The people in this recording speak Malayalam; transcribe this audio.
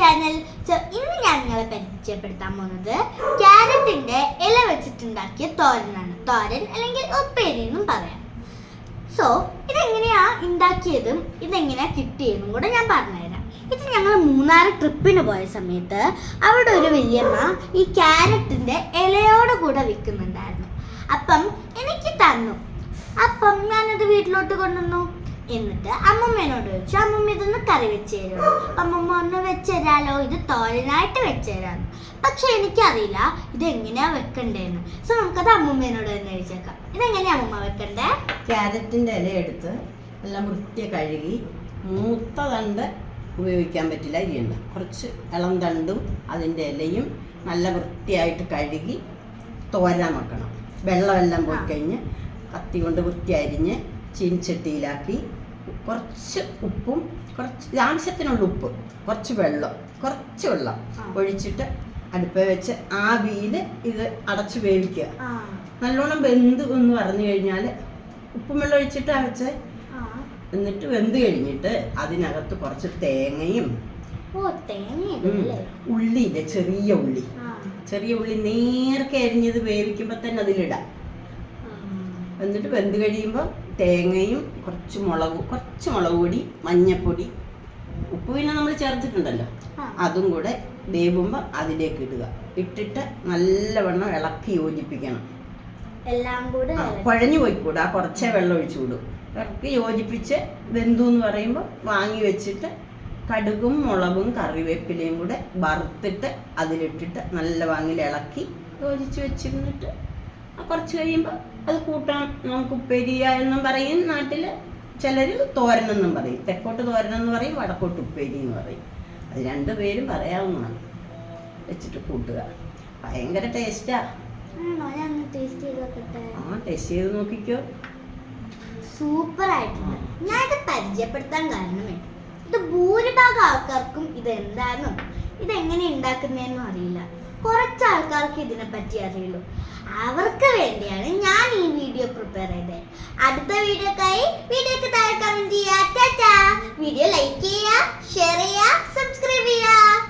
ചാനൽ. ഇന്ന് ഞാൻ നിങ്ങളെ പരിചയപ്പെടുത്താൻ പോകുന്നത് ക്യാരറ്റിന്റെ ഇല വെച്ചിട്ടുണ്ടാക്കിയ തോരനാണ്. തോരൻ അല്ലെങ്കിൽ ഉപ്പേരി എന്നും പറയാം. ഇതെങ്ങനെയാ ഉണ്ടാക്കിയതും ഇതെങ്ങനെയാ കിട്ടിയതും കൂടെ ഞാൻ പറഞ്ഞുതരാം. ഇത് ഞങ്ങൾ മൂന്നാർ ട്രിപ്പിന് പോയ സമയത്ത് അവിടെ ഒരു വല്യമ്മ ഈ ക്യാരറ്റിന്റെ ഇലയോട് കൂടെ വിൽക്കുന്നുണ്ടായിരുന്നു. അപ്പം എനിക്ക് തന്നു. അപ്പം ഞാനത് വീട്ടിലോട്ട് കൊണ്ടുവന്നു. എന്നിട്ട് അമ്മമ്മേനോട് ചോദിച്ചു, അമ്മമ്മ ഇതൊന്ന് കറി വെച്ച് തരുമോ? അമ്മമ്മ ഒന്ന് വെച്ച് തരാലോ, ഇത് തോരനായിട്ട് വെച്ച് തരാമെന്ന്. പക്ഷെ എനിക്കറിയില്ല ഇതെങ്ങനെയാ വെക്കണ്ടേന്ന്. നമുക്കത് അമ്മമ്മേനോട് തന്നെ ചോദിച്ചേക്കാം. ഇതെങ്ങനെയാ അമ്മമ്മ വെക്കണ്ടേ? ക്യാരറ്റിൻ്റെ ഇല എടുത്ത് എല്ലാം വൃത്തി കഴുകി, മൂത്ത തണ്ട് ഉപയോഗിക്കാൻ പറ്റില്ല, അരിയണ്ട. കുറച്ച് ഇളം തണ്ടും അതിൻ്റെ ഇലയും നല്ല വൃത്തിയായിട്ട് കഴുകി തോരാൻ വെക്കണം. വെള്ളമെല്ലാം പോയി കഴിഞ്ഞ് കത്തി കൊണ്ട് വൃത്തി അരിഞ്ഞ് ചീനിച്ചട്ടിയിലാക്കി കുറച്ച് ഉപ്പും കുറച്ച് ആവശ്യത്തിനുള്ള ഉപ്പ്, കുറച്ച് വെള്ളം ഒഴിച്ചിട്ട് അടുപ്പേ വെച്ച് ആവിയിൽ ഇത് അടച്ച് വേവിക്കുക. നല്ലോണം വെന്ത് എന്ന് പറഞ്ഞു കഴിഞ്ഞാൽ ഉപ്പും വെള്ളം ഒഴിച്ചിട്ട് അടച്ച്, എന്നിട്ട് വെന്ത് കഴിഞ്ഞിട്ട് അതിനകത്ത് കുറച്ച് തേങ്ങയും ഉള്ളിയില്ലേ, ചെറിയ ഉള്ളി നേർക്കെ അരിഞ്ഞത് വേവിക്കുമ്പോൾ തന്നെ അതിലിടാം. എന്നിട്ട് വെന്ത് കഴിയുമ്പോൾ തേങ്ങയും കുറച്ച് മുളക് പൊടി, മഞ്ഞപ്പൊടി, ഉപ്പ് പിന്നെ നമ്മൾ ചേർത്തിട്ടുണ്ടല്ലോ, അതും കൂടെ വേവുമ്പോൾ അതിലേക്ക് ഇടുക. ഇട്ടിട്ട് നല്ലവണ്ണം ഇളക്കി യോജിപ്പിക്കണം. എല്ലാം കൂടെ കുഴഞ്ഞു പോയിക്കൂടാ, കുറച്ചേ വെള്ളം ഒഴിച്ചു വിടും. ഇളക്കി യോജിപ്പിച്ച് വെന്തു എന്ന് പറയുമ്പോൾ വാങ്ങി വെച്ചിട്ട് കടുകും മുളകും കറിവേപ്പിലയും കൂടെ വറുത്തിട്ട് അതിലിട്ടിട്ട് നല്ല വാങ്ങിൽ ഇളക്കി യോജിച്ച് വെച്ചിരുന്നിട്ട് കുറച്ച് കഴിയുമ്പോൾ അത് കൂട്ടാൻ നമുക്ക് ഉപ്പേരിയ എന്നും പറയും. നാട്ടിൽ ചിലർ തോരനെന്നും പറയും. തെക്കോട്ട് തോരനെന്ന് പറയും, വടക്കോട്ട് ഉപ്പേരി എന്ന് പറയും. അത് രണ്ടു പേരും പറയാവുന്നതാണ്. വെച്ചിട്ട് കൂട്ടുക. ഭയങ്കര ടേസ്റ്റാ. ടേസ്റ്റ് ചെയ്ത് നോക്കിക്കോ. സൂപ്പർ ആയിട്ടുണ്ട്. ഞാൻ ഇത് പരിചയപ്പെടുത്താൻ കാരണമേ ഇത് ഭൂരിഭാഗം ആൾക്കാർക്കും ഇതെന്താണെന്നും ഇതെങ്ങനെ ഉണ്ടാക്കുന്നതെന്നും അറിയില്ല. കുറച്ച് ആൾക്കാർക്ക് ഇതിനെ പറ്റി അറിയുള്ളൂ. അവർക്ക് വേണ്ടിയാണ് ഞാൻ ഈ വീഡിയോ പ്രിപ്പയർ ചെയ്തത്. അടുത്ത വീഡിയോക്ക് താഴെ കമന്റ് ചെയ്യുക. വീഡിയോ ലൈക്ക് ചെയ്യുക, ഷെയർ ചെയ്യുക, സബ്സ്ക്രൈബ് ചെയ്യുക.